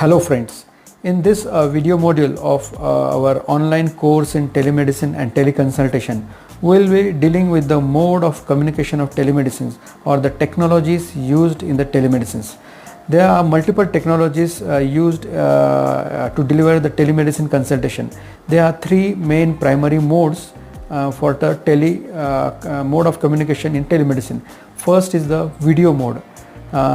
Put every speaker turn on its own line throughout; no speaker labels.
Hello friends, in this video module of our online course in telemedicine and teleconsultation, we will be dealing with the mode of communication of telemedicine or the technologies used in the telemedicines. There are multiple technologies used to deliver the telemedicine consultation. There are three main primary modes for the mode of communication in telemedicine. First is the video mode.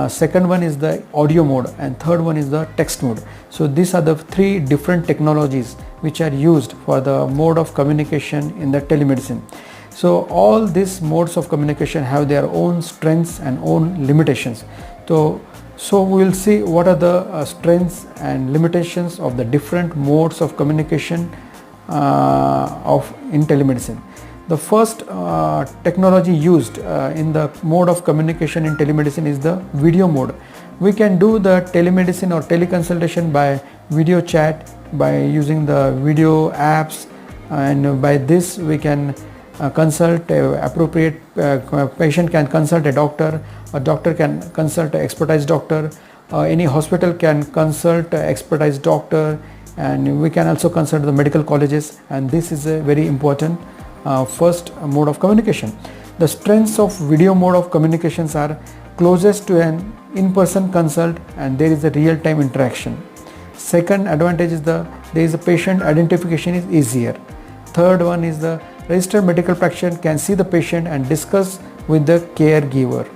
Second one is the audio mode, and third one is the text mode. So these are the three different technologies which are used for the mode of communication in the telemedicine. So all these modes of communication have their own strengths and own limitations. So we will see what are the strengths and limitations of the different modes of communication in telemedicine. The first technology used in the mode of communication in telemedicine is the video mode. We can do the telemedicine or teleconsultation by video chat, by using the video apps, and by this we can consult appropriate patient can consult a doctor can consult an expertise doctor, any hospital can consult an expertise doctor, and we can also consult the medical colleges, and this is a very important first mode of communication. The strengths of video mode of communications are closest to an in-person consult, and there is a real-time interaction. Second advantage is there is a patient identification is easier. Third one is the registered medical practitioner can see the patient and discuss with the caregiver.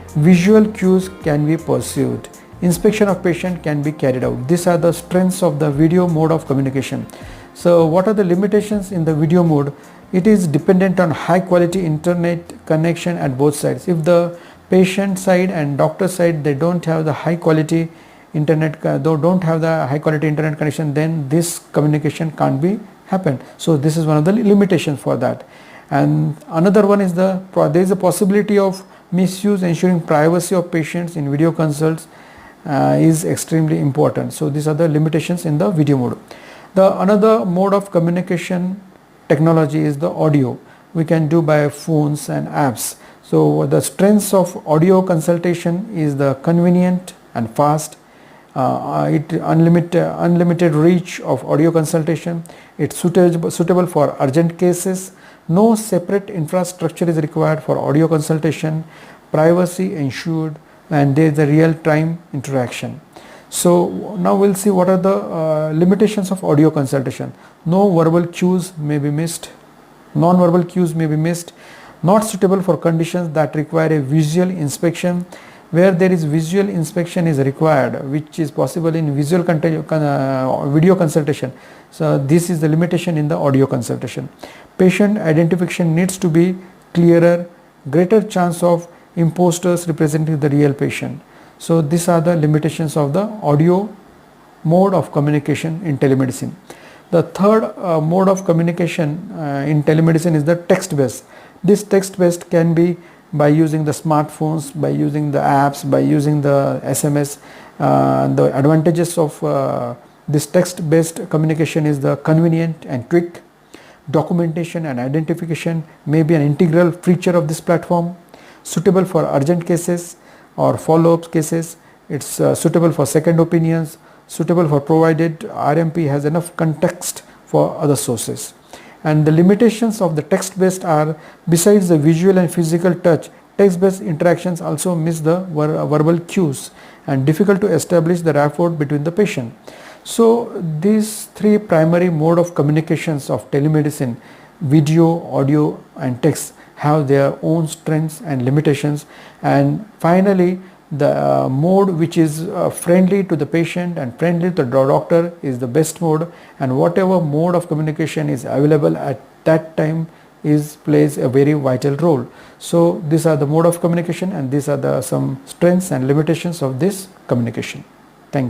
Visual cues can be pursued. Inspection of patient can be carried out. These are the strengths of the video mode of communication. So what are the limitations in the video mode? It is dependent on high quality internet connection at both sides. If the patient side and doctor side they don't have the high quality internet connection, then this communication can't be happen. So this is one of the limitations for that. And another one is there is a possibility of misuse. Ensuring privacy of patients in video consults is extremely important. So these are the limitations in the video mode. The another mode of communication technology is the audio. We can do by phones and apps. So the strengths of audio consultation is the convenient and fast, unlimited reach of audio consultation. It's suitable for urgent cases. No separate infrastructure is required for audio consultation. Privacy ensured, and there is a real-time interaction. So now we'll see what are the limitations of audio consultation. No verbal cues may be missed. Non-verbal cues may be missed. Not suitable for conditions that require a visual inspection. Where there is visual inspection is required, which is possible in video consultation. So this is the limitation in the audio consultation. Patient identification needs to be clearer. Greater chance of imposters representing the real patient. So these are the limitations of the audio mode of communication in telemedicine. The third mode of communication in telemedicine is the text-based. This text-based can be by using the smartphones, by using the apps, by using the SMS. The advantages of this text-based communication is the convenient and quick. Documentation and identification may be an integral feature of this platform. Suitable for urgent cases or follow-up cases. It's suitable for second opinions, suitable for provided RMP has enough context for other sources. And the limitations of the text-based are, besides the visual and physical touch, text-based interactions also miss the verbal cues and difficult to establish the rapport between the patient. So these three primary mode of communications of telemedicine, video, audio and text, have their own strengths and limitations. And finally, the mode which is friendly to the patient and friendly to the doctor is the best mode, and whatever mode of communication is available at that time plays a very vital role. So these are the mode of communication, and these are some strengths and limitations of this communication.